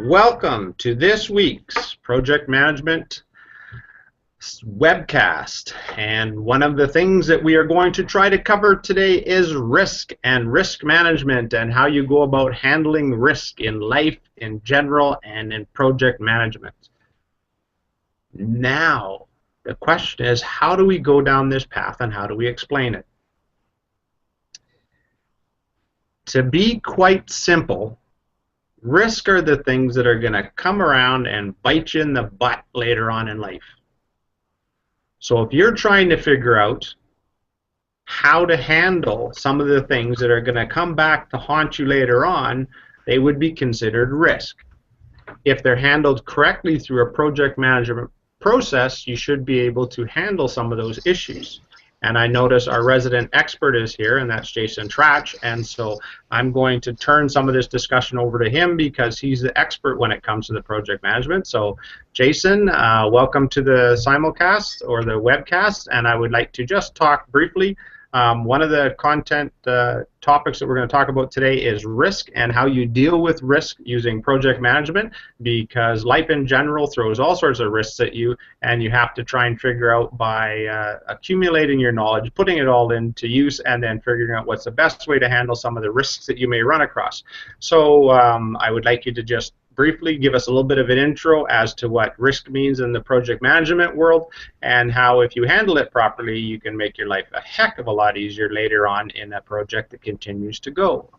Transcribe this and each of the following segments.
Welcome to this week's Project Management Webcast. And one of the things that we are going to try to cover today is risk and risk management and how you go about handling risk in life in general and in project management. Now, the question is, how do we go down this path and how do we explain it? To be quite simple, risk are the things that are going to come around and bite you in the butt later on in life. So if you're trying to figure out how to handle some of the things that are going to come back to haunt you later on, they would be considered risk. If they're handled correctly through a project management process, you should be able to handle some of those issues. And I notice our resident expert is here, and that's Jason Tratch, and so I'm going to turn some of this discussion over to him because he's the expert when it comes to the project management. So Jason, welcome to the simulcast or the webcast, and I would like to just talk briefly. One of the content topics that we're going to talk about today is risk and how you deal with risk using project management, because life in general throws all sorts of risks at you, and you have to try and figure out by accumulating your knowledge, putting it all into use, and then figuring out what's the best way to handle some of the risks that you may run across. So I would like you to just briefly give us a little bit of an intro as to what risk means in the project management world and how, if you handle it properly, you can make your life a heck of a lot easier later on in a project that continues to go.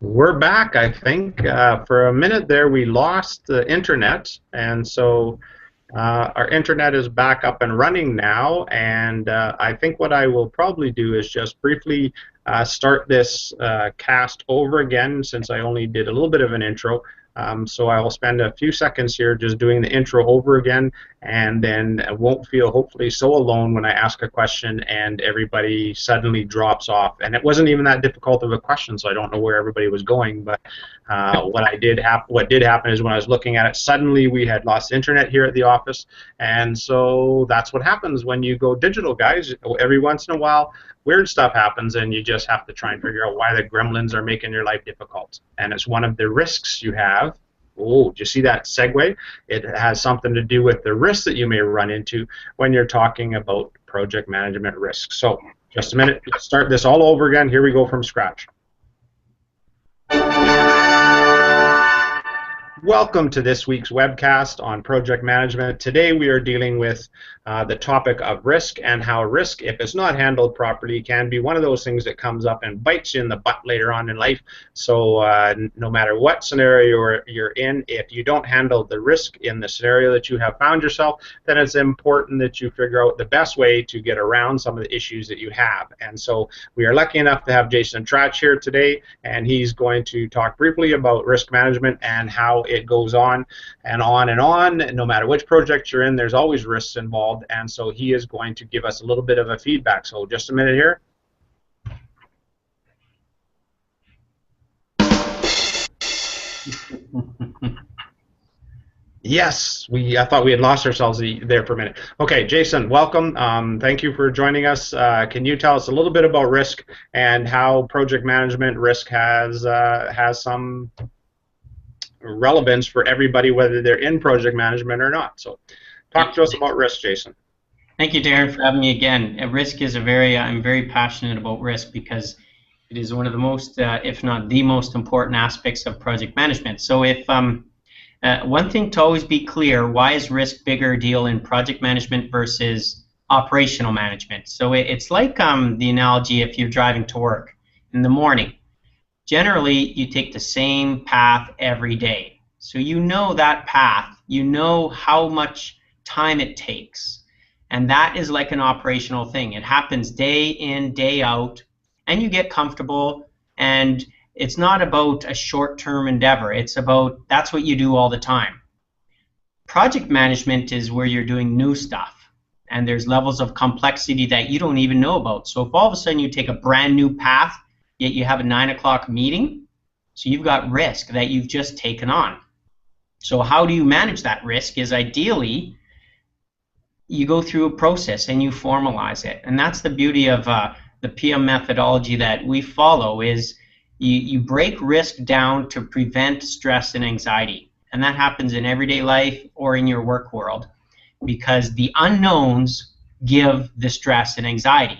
We're back, I think. For a minute there, we lost the internet, and so our internet is back up and running now, and I think what I will probably do is just briefly start this cast over again, since I only did a little bit of an intro. So I will spend a few seconds here just doing the intro over again, and then I won't feel hopefully so alone when I ask a question and everybody suddenly drops off. And it wasn't even that difficult of a question, so I don't know where everybody was going. But what did happen is when I was looking at it, suddenly we had lost internet here at the office, and so that's what happens when you go digital, guys. Every once in a while, weird stuff happens, and you just have to try and figure out why the gremlins are making your life difficult. And it's one of the risks you have. Oh, do you see that segue? It has something to do with the risks that you may run into when you're talking about project management risks. So, just a minute, let's start this all over again. Here we go from scratch. Welcome to this week's webcast on project management. Today we are dealing with the topic of risk and how risk, if it's not handled properly, can be one of those things that comes up and bites you in the butt later on in life. So no matter what scenario you're in, if you don't handle the risk in the scenario that you have found yourself, then it's important that you figure out the best way to get around some of the issues that you have. And so we are lucky enough to have Jason Trach here today, and he's going to talk briefly about risk management and how it goes on and on and on. No matter which project you're in, there's always risks involved, and so he is going to give us a little bit of a feedback. So just a minute here. Yes, I thought we had lost ourselves there for a minute. Okay, Jason, welcome. Thank you for joining us. Can you tell us a little bit about risk and how project management risk has some relevance for everybody, whether they're in project management or not? So talk to us about risk, Jason. Thank you, Darren, for having me again. Risk is I'm very passionate about risk because it is one of the most, if not the most important aspects of project management. So if one thing to always be clear, why is risk bigger deal in project management versus operational management? So it's like the analogy if you're driving to work in the morning. Generally, you take the same path every day. So you know that path, you know how much time it takes. And that is like an operational thing. It happens day in, day out, and you get comfortable, and it's not about a short-term endeavor. It's about, that's what you do all the time. Project management is where you're doing new stuff, and there's levels of complexity that you don't even know about. So if all of a sudden you take a brand new path, yet you have a 9 o'clock meeting, so you've got risk that you've just taken on. So how do you manage that risk is ideally you go through a process and you formalize it. And that's the beauty of the PM methodology that we follow is you break risk down to prevent stress and anxiety. And that happens in everyday life or in your work world because the unknowns give the stress and anxiety.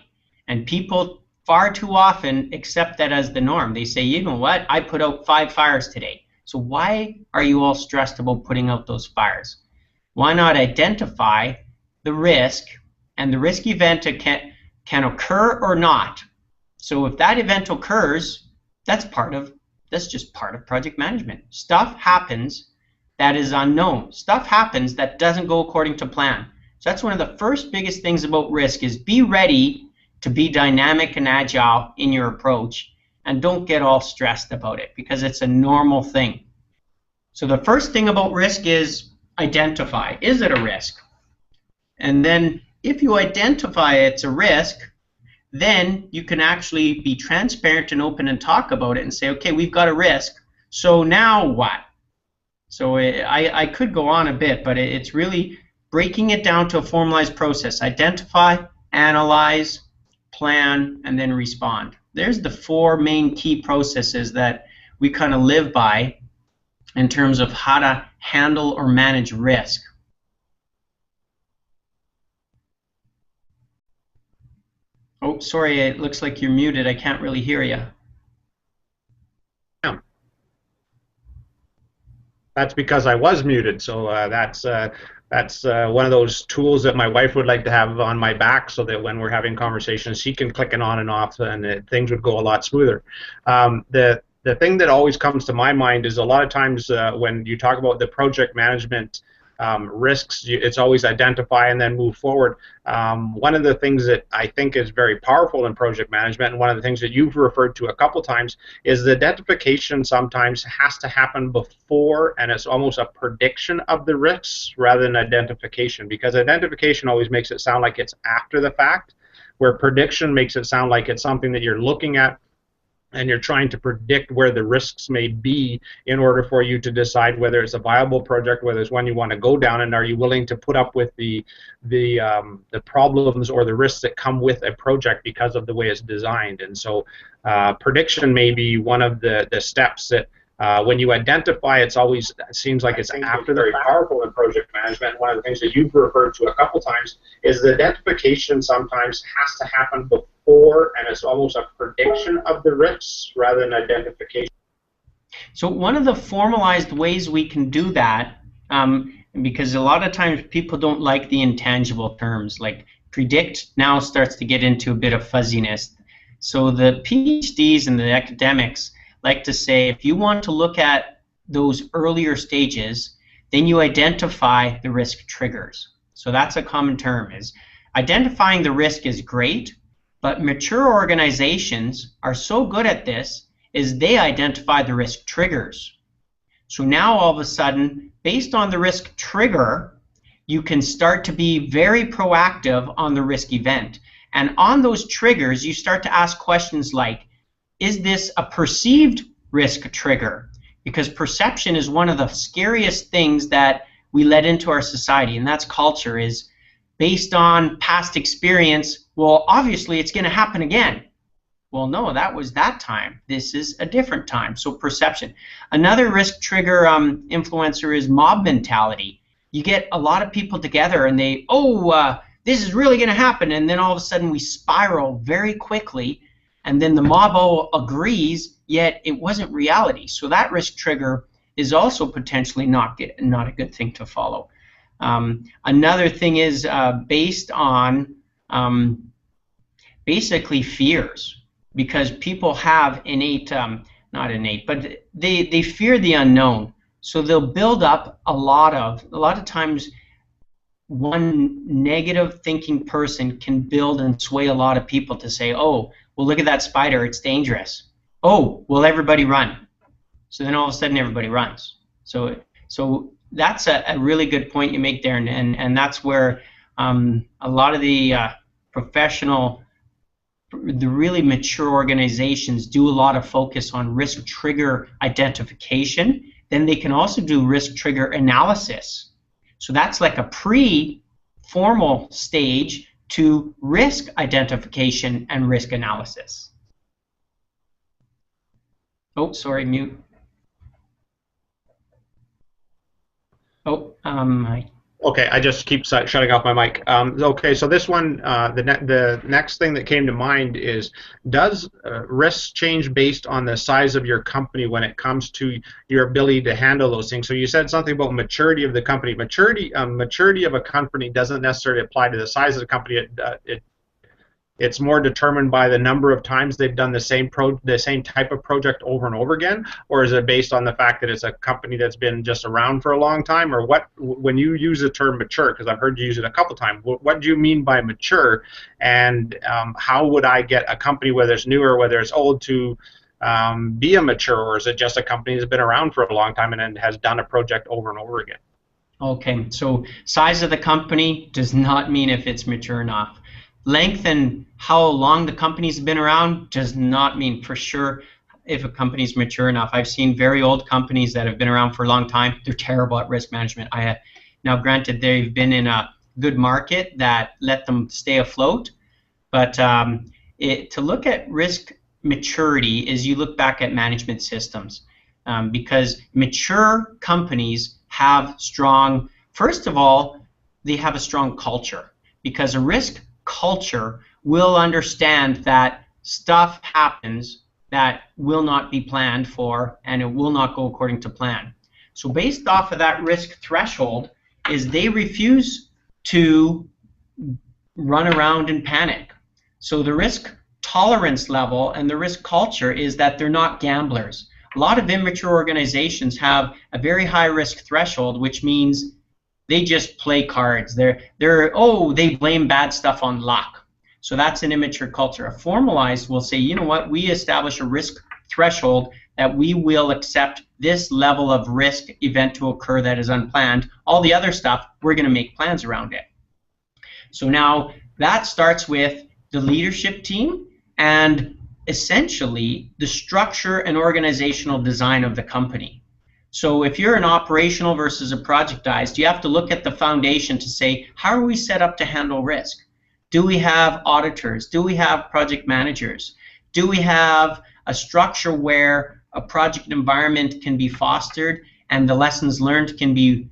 And people far too often accept that as the norm. They say, you know what, I put out 5 fires today. So why are you all stressed about putting out those fires? Why not identify the risk and the risk event can occur or not? So if that event occurs, that's just part of project management. Stuff happens that is unknown. Stuff happens that doesn't go according to plan. So that's one of the first biggest things about risk is be ready to be dynamic and agile in your approach and don't get all stressed about it because it's a normal thing. So the first thing about risk is identify. Is it a risk? And then if you identify it's a risk, then you can actually be transparent and open and talk about it and say, okay, we've got a risk, so now what? So I could go on a bit, but it's really breaking it down to a formalized process. Identify, analyze, plan, and then respond. There's the 4 main key processes that we kind of live by in terms of how to handle or manage risk. Oh, sorry, it looks like you're muted. I can't really hear you. Yeah. That's because I was muted, so that's one of those tools that my wife would like to have on my back so that when we're having conversations, she can click it on and off and things would go a lot smoother. The thing that always comes to my mind is a lot of times when you talk about the project management risks, it's always identify and then move forward. One of the things that I think is very powerful in project management, and one of the things that you've referred to a couple times, is the identification sometimes has to happen before, and it's almost a prediction of the risks rather than identification, because identification always makes it sound like it's after the fact, where prediction makes it sound like it's something that you're looking at and you're trying to predict where the risks may be in order for you to decide whether it's a viable project, whether it's one you want to go down, and are you willing to put up with the problems or the risks that come with a project because of the way it's designed. And so prediction may be one of the steps that when you identify, it seems like it's after the fact. Powerful in project management. One of the things that you've referred to a couple times is the identification sometimes has to happen before, and it's almost a prediction of the risks rather than identification. So one of the formalized ways we can do that, because a lot of times people don't like the intangible terms, like predict now starts to get into a bit of fuzziness. So the PhDs and the academics like to say, if you want to look at those earlier stages, then you identify the risk triggers. So that's a common term, is identifying the risk is great, but mature organizations are so good at this is they identify the risk triggers. So now all of a sudden, based on the risk trigger, you can start to be very proactive on the risk event. And on those triggers, you start to ask questions like, is this a perceived risk trigger? Because perception is one of the scariest things that we let into our society, and that's culture, is based on past experience. Well, obviously it's going to happen again. Well, no, that was that time. This is a different time. So perception. Another risk trigger influencer is mob mentality. You get a lot of people together and they, this is really going to happen, and then all of a sudden we spiral very quickly, and then the mob all agrees, yet it wasn't reality. So that risk trigger is also potentially not a good thing to follow. Another thing is based on basically fears, because people have innate, not innate, but they fear the unknown. So they'll build up a lot of times one negative thinking person can build and sway a lot of people to say, oh, well, look at that spider, it's dangerous. Oh, well, everybody run. So then all of a sudden everybody runs. So that's a really good point you make there, and that's where a lot of the the really mature organizations do a lot of focus on risk trigger identification. Then they can also do risk trigger analysis. So that's like a pre-formal stage to risk identification and risk analysis. Oh, sorry, mute. Oh, Okay, I just keep shutting off my mic. Okay, so this one, the next thing that came to mind is, does risks change based on the size of your company when it comes to your ability to handle those things? So you said something about maturity of the company. Maturity of a company doesn't necessarily apply to the size of the company. It's more determined by the number of times they've done the same type of project over and over again, or is it based on the fact that it's a company that's been just around for a long time, or what? When you use the term mature, because I've heard you use it a couple times, what do you mean by mature, and how would I get a company, whether it's new or whether it's old, to be a mature, or is it just a company that's been around for a long time and then has done a project over and over again? Okay, so size of the company does not mean if it's mature enough. Length and how long the company's been around does not mean for sure if a company's mature enough. I've seen very old companies that have been around for a long time. They're terrible at risk management. Now, granted, they've been in a good market that let them stay afloat, but to look at risk maturity is you look back at management systems, because mature companies have strong, first of all, they have a strong culture, because a risk culture will understand that stuff happens that will not be planned for, and it will not go according to plan. So based off of that risk threshold is they refuse to run around and panic. So the risk tolerance level and the risk culture is that they're not gamblers. A lot of immature organizations have a very high risk threshold, which means they just play cards. They blame bad stuff on luck. So that's an immature culture. A formalized will say, you know what, we establish a risk threshold that we will accept this level of risk event to occur that is unplanned. All the other stuff, we're going to make plans around it. So now that starts with the leadership team and essentially the structure and organizational design of the company. So if you're an operational versus a projectized, you have to look at the foundation to say, how are we set up to handle risk? Do we have auditors? Do we have project managers? Do we have a structure where a project environment can be fostered and the lessons learned can be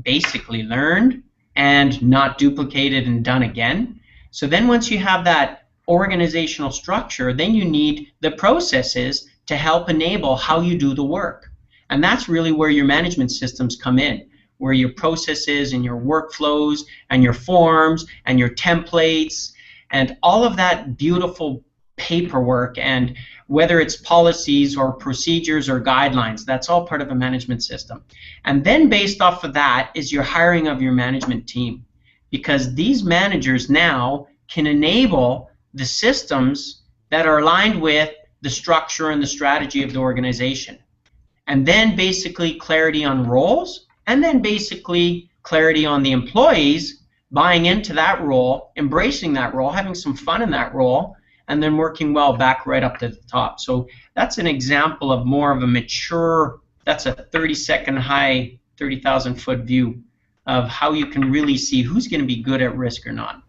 basically learned and not duplicated and done again? So then once you have that organizational structure, then you need the processes to help enable how you do the work. And that's really where your management systems come in, where your processes and your workflows and your forms and your templates and all of that beautiful paperwork, and whether it's policies or procedures or guidelines, that's all part of a management system. And then based off of that is your hiring of your management team, because these managers now can enable the systems that are aligned with the structure and the strategy of the organization. And then basically clarity on roles, and then basically clarity on the employees buying into that role, embracing that role, having some fun in that role, and then working well back right up to the top. So that's an example of more of a mature, that's a 30-second high, 30,000-foot view of how you can really see who's going to be good at risk or not.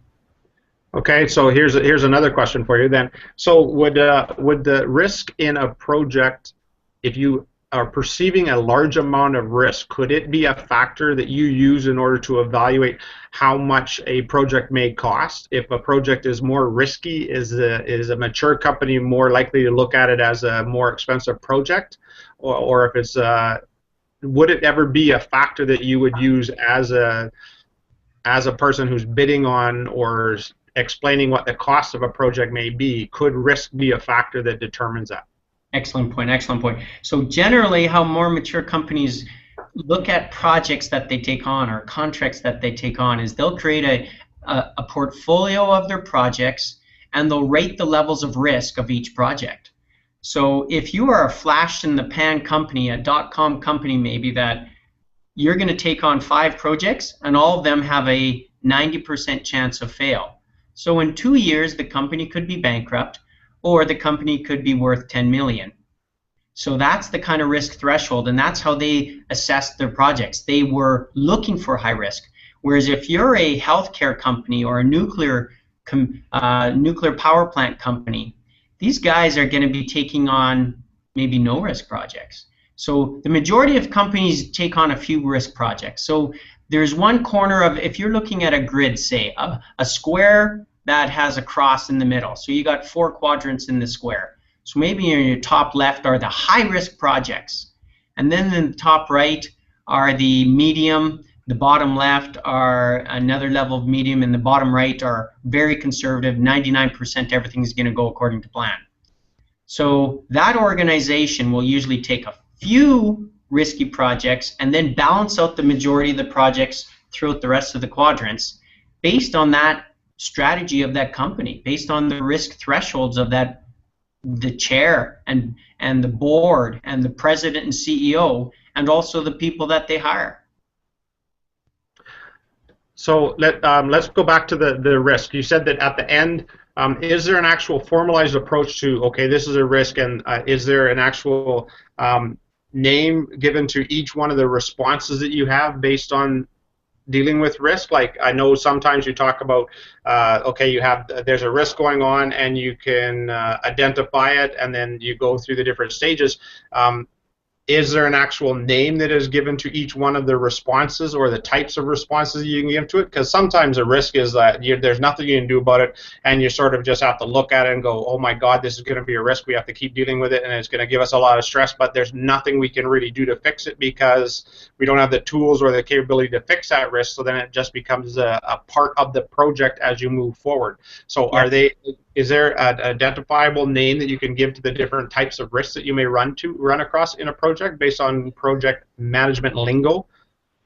Okay, so here's another question for you then. So would the risk in a project, if you are perceiving a large amount of risk, could it be a factor that you use in order to evaluate how much a project may cost? If a project is more risky, is a mature company more likely to look at it as a more expensive project, or if it's would it ever be a factor that you would use as a person who's bidding on or explaining what the cost of a project may be? Could risk be a factor that determines that? Excellent point, excellent point. So generally how more mature companies look at projects that they take on or contracts that they take on is they'll create a portfolio of their projects, and they'll rate the levels of risk of each project. So if you are a flash in the pan company, a .com company maybe, that you're going to take on 5 projects and all of them have a 90% chance of fail. So in 2 years the company could be bankrupt, or the company could be worth 10 million. So that's the kind of risk threshold, and that's how they assessed their projects. They were looking for high risk. Whereas if you're a healthcare company or a nuclear power plant company, these guys are going to be taking on maybe no risk projects. So the majority of companies take on a few risk projects. So there's one corner of, if you're looking at a grid, say a square that has a cross in the middle. So you got 4 quadrants in the square. So maybe in your top left are the high risk projects, and then in the top right are the medium, the bottom left are another level of medium, and the bottom right are very conservative, 99% everything's going to go according to plan. So that organization will usually take a few risky projects and then balance out the majority of the projects throughout the rest of the quadrants based on that strategy of that company, based on the risk thresholds of that, the chair and the board and the president and CEO, and also the people that they hire. So let's go back to the risk. You said that at the end, is there an actual formalized approach to, okay, this is a risk, and is there an actual name given to each one of the responses that you have based on dealing with risk? Like, I know sometimes you talk about, okay, there's a risk going on, and you can identify it, and then you go through the different stages. Is there an actual name that is given to each one of the responses, or the types of responses you can give to it? Because sometimes a risk is that there's nothing you can do about it, and you sort of just have to look at it and go, oh my God, this is going to be a risk. We have to keep dealing with it, and it's going to give us a lot of stress, but there's nothing we can really do to fix it because we don't have the tools or the capability to fix that risk, so then it just becomes a part of the project as you move forward. So is there an identifiable name that you can give to the different types of risks that you may run across in a project based on project management lingo?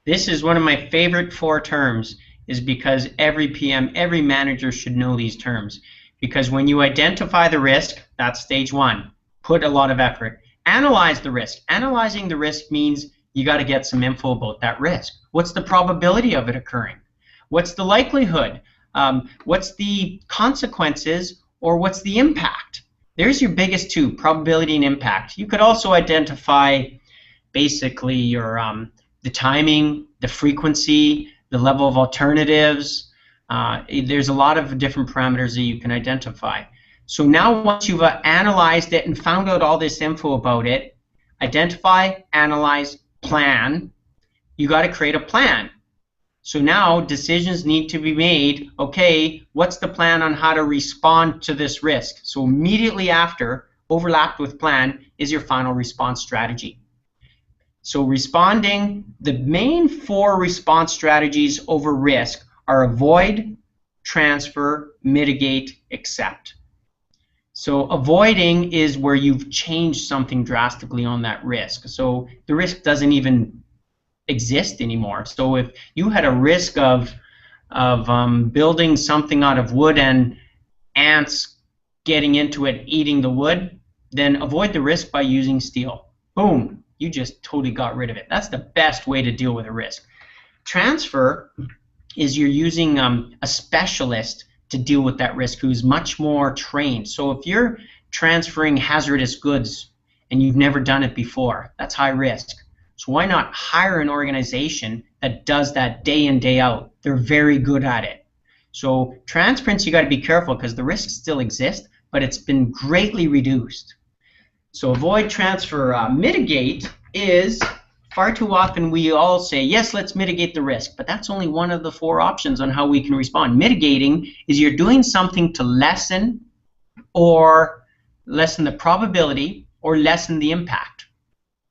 This is one of my favorite 4 terms, is because every PM, every manager should know these terms. Because when you identify the risk, that's stage 1. Put a lot of effort. Analyze the risk. Analyzing the risk means you got to get some info about that risk. What's the probability of it occurring? What's the likelihood? What's the consequences, or what's the impact? There's your biggest 2, probability and impact. You could also identify basically your the timing, the frequency, the level of alternatives. There's a lot of different parameters that you can identify. So now once you've analyzed it and found out all this info about it, identify, analyze, plan, you got to create a plan. So now decisions need to be made. Okay, what's the plan on how to respond to this risk? So immediately after, overlapped with plan is your final response strategy. So responding, the main 4 response strategies over risk are avoid, transfer, mitigate, accept. So avoiding is where you've changed something drastically on that risk. So the risk doesn't even exist anymore. So if you had a risk of building something out of wood and ants getting into it, eating the wood, then avoid the risk by using steel. Boom, you just totally got rid of it. That's the best way to deal with a risk. Transfer is you're using a specialist to deal with that risk who's much more trained. So if you're transferring hazardous goods and you've never done it before, that's high risk. So why not hire an organization that does that day in, day out? They're very good at it. So transference, you got to be careful because the risks still exist, but it's been greatly reduced. So avoid, transfer, mitigate is far too often we all say, yes, let's mitigate the risk, but that's only one of the 4 options on how we can respond. Mitigating is you're doing something to lessen the probability or lessen the impact.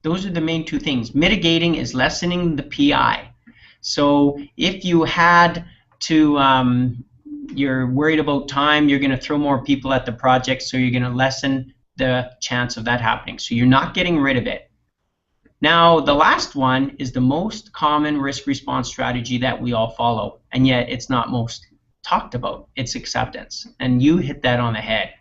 Those are the main 2 things. Mitigating is lessening the PI. So if you had to, you're worried about time, you're going to throw more people at the project, so you're going to lessen the chance of that happening. So you're not getting rid of it. Now, the last one is the most common risk response strategy that we all follow, and yet it's not most talked about. It's acceptance. And you hit that on the head.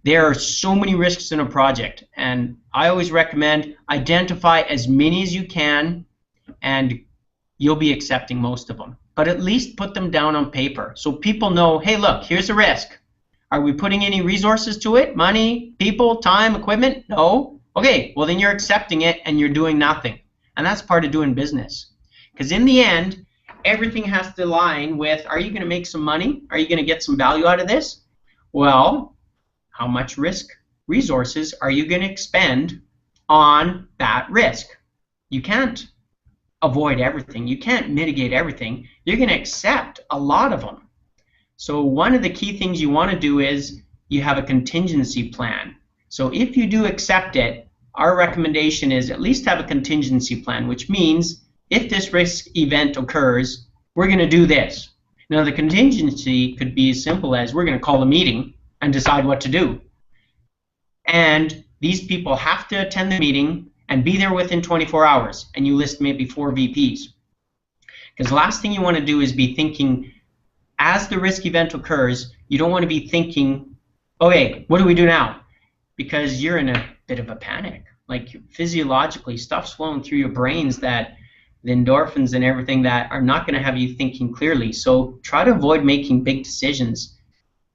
There are so many risks in a project, and I always recommend identify as many as you can, and you'll be accepting most of them. But at least put them down on paper so people know, hey, look, here's a risk. Are we putting any resources to it? Money, people, time, equipment? No. Okay, well then you're accepting it and you're doing nothing. And that's part of doing business. Because in the end, everything has to align with, are you going to make some money? Are you going to get some value out of this? Well, how much resources are you going to expend on that risk? You can't avoid everything. You can't mitigate everything. You're going to accept a lot of them. So one of the key things you want to do is you have a contingency plan. So if you do accept it, our recommendation is at least have a contingency plan, which means if this risk event occurs, we're going to do this. Now the contingency could be as simple as we're going to call a meeting and decide what to do. And these people have to attend the meeting and be there within 24 hours, and you list maybe 4 VPs. Because the last thing you want to do is be thinking, as the risk event occurs, you don't want to be thinking, okay, what do we do now? Because you're in a bit of a panic. Like physiologically, stuff's flowing through your brains that the endorphins and everything that are not going to have you thinking clearly. So try to avoid making big decisions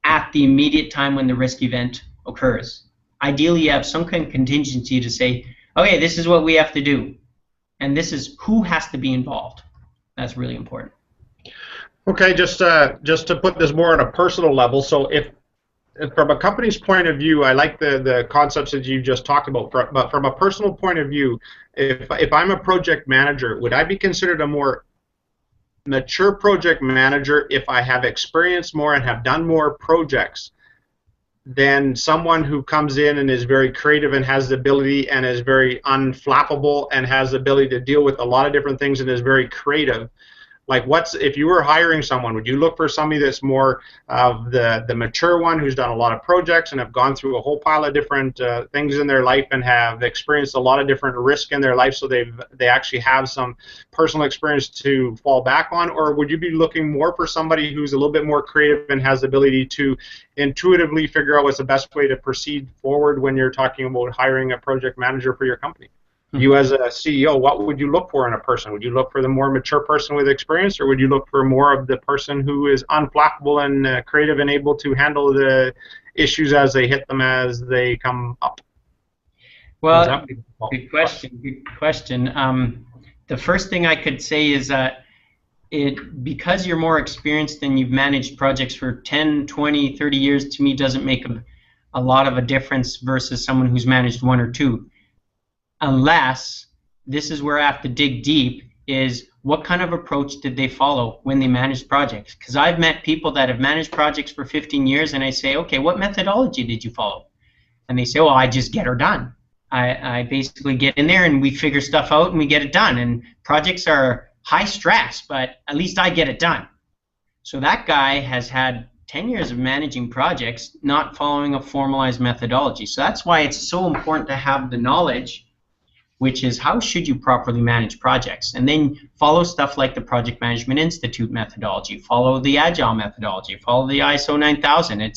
at the immediate time when the risk event occurs. Ideally, you have some kind of contingency to say, okay, this is what we have to do, and this is who has to be involved. That's really important. Okay, just to put this more on a personal level, so if from a company's point of view, I like the concepts that you just talked about, but from a personal point of view, if I'm a project manager, would I be considered a more mature project manager if I have experienced more and have done more projects than someone who comes in and is very creative and has the ability and is very unflappable and has the ability to deal with a lot of different things and is very creative? Like, if you were hiring someone, would you look for somebody that's more of the mature one who's done a lot of projects and have gone through a whole pile of different things in their life and have experienced a lot of different risk in their life, so they actually have some personal experience to fall back on? Or would you be looking more for somebody who's a little bit more creative and has the ability to intuitively figure out what's the best way to proceed forward when you're talking about hiring a project manager for your company? You as a CEO, what would you look for in a person? Would you look for the more mature person with experience, or would you look for more of the person who is unflappable and creative and able to handle the issues as they hit them as they come up? Well, good question. Good question. The first thing I could say is that because you're more experienced and you've managed projects for 10, 20, 30 years, to me doesn't make a lot of a difference versus someone who's managed 1 or 2. Unless, this is where I have to dig deep, is what kind of approach did they follow when they managed projects? Because I've met people that have managed projects for 15 years and I say, okay, what methodology did you follow? and they say, well, I just get her done. I basically get in there and we figure stuff out and we get it done. And projects are high stress, but at least I get it done. So that guy has had 10 years of managing projects not following a formalized methodology. So that's why it's so important to have the knowledge, which is how should you properly manage projects, and then follow stuff like the Project Management Institute methodology, follow the Agile methodology, follow the ISO 9000.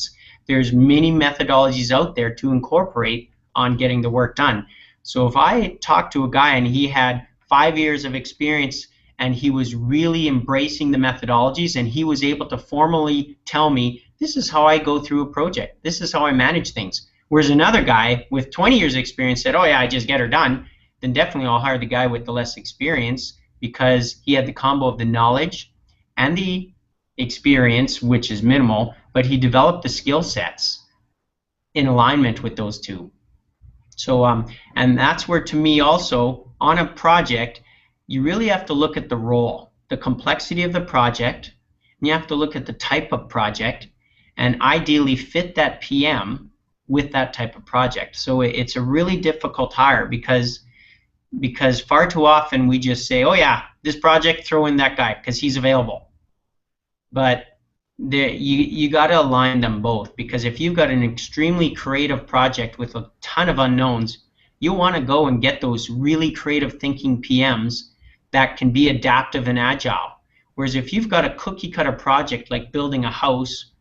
There's many methodologies out there to incorporate on getting the work done. So if I talk to a guy and he had 5 years of experience and he was really embracing the methodologies and he was able to formally tell me, this is how I go through a project, this is how I manage things, whereas another guy with 20 years of experience said, oh yeah, I just get her done, then definitely I'll hire the guy with the less experience because he had the combo of the knowledge and the experience, which is minimal, but he developed the skill sets in alignment with those two. So, and that's where, to me also, on a project, you really have to look at the role, the complexity of the project, and you have to look at the type of project, and ideally fit that PM with that type of project. So it's a really difficult hire because far too often we just say, oh yeah, this project, throw in that guy because he's available. But you got to align them both, because if you've got an extremely creative project with a ton of unknowns, you want to go and get those really creative thinking PMs that can be adaptive and agile. Whereas if you've got a cookie cutter project like building a house,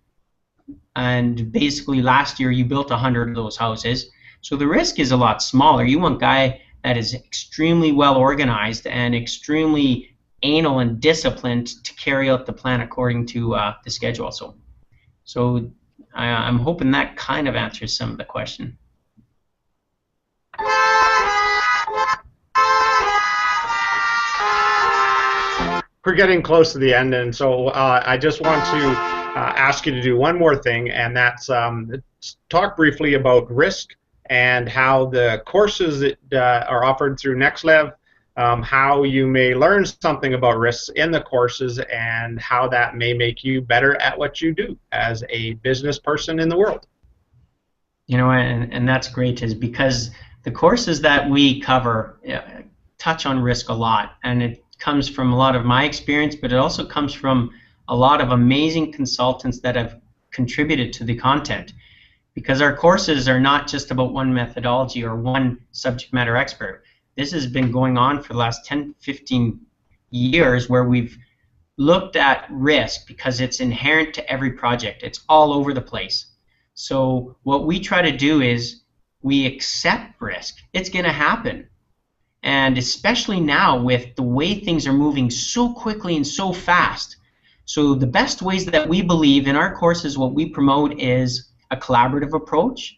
and basically last year you built 100 of those houses, so the risk is a lot smaller. You want a guy that is extremely well organized and extremely anal and disciplined to carry out the plan according to the schedule. So I'm hoping that kind of answers some of the question. We're getting close to the end, and so I just want to ask you to do one more thing, and that's talk briefly about risk and how the courses that are offered through NextLev, how you may learn something about risks in the courses and how that may make you better at what you do as a business person in the world. You know, and that's great, is because the courses that we cover touch on risk a lot, and it comes from a lot of my experience, but it also comes from a lot of amazing consultants that have contributed to the content. Because our courses are not just about one methodology or one subject matter expert. This has been going on for the last 10, 15 years, where we've looked at risk because it's inherent to every project. It's all over the place. So what we try to do is we accept risk. It's going to happen. And especially now with the way things are moving so quickly and so fast. So the best ways that we believe in our courses, what we promote is a collaborative approach.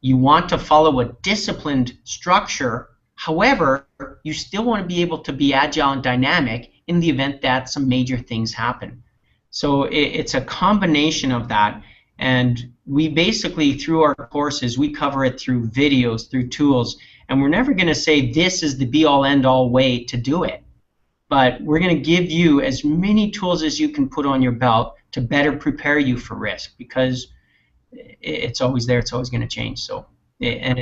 You want to follow a disciplined structure. However, you still want to be able to be agile and dynamic in the event that some major things happen. So it's a combination of that. And we basically, through our courses, we cover it through videos, through tools. And we're never going to say this is the be-all, end-all way to do it. But we're going to give you as many tools as you can put on your belt to better prepare you for risk, because it's always there. It's always going to change. So, and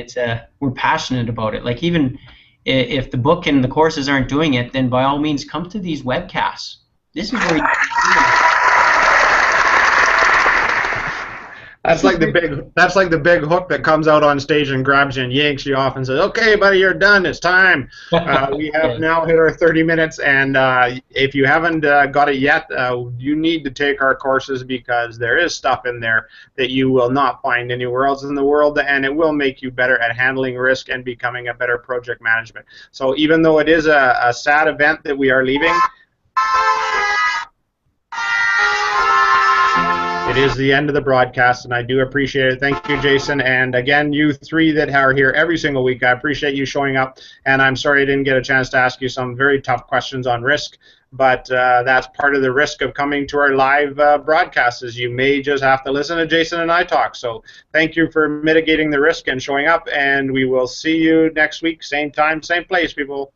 we're passionate about it. Like, even if the book and the courses aren't doing it, then by all means come to these webcasts. This is where you That's like the big hook that comes out on stage and grabs you and yanks you off and says, "Okay, buddy, you're done. It's time." We have now hit our 30 minutes, and if you haven't got it yet, you need to take our courses, because there is stuff in there that you will not find anywhere else in the world, and it will make you better at handling risk and becoming a better project management. So even though it is a sad event that we are leaving, it is the end of the broadcast, and I do appreciate it. Thank you, Jason. And again, you three that are here every single week, I appreciate you showing up. And I'm sorry I didn't get a chance to ask you some very tough questions on risk, but that's part of the risk of coming to our live broadcasts, is you may just have to listen to Jason and I talk. So thank you for mitigating the risk and showing up, and we will see you next week, same time, same place, people.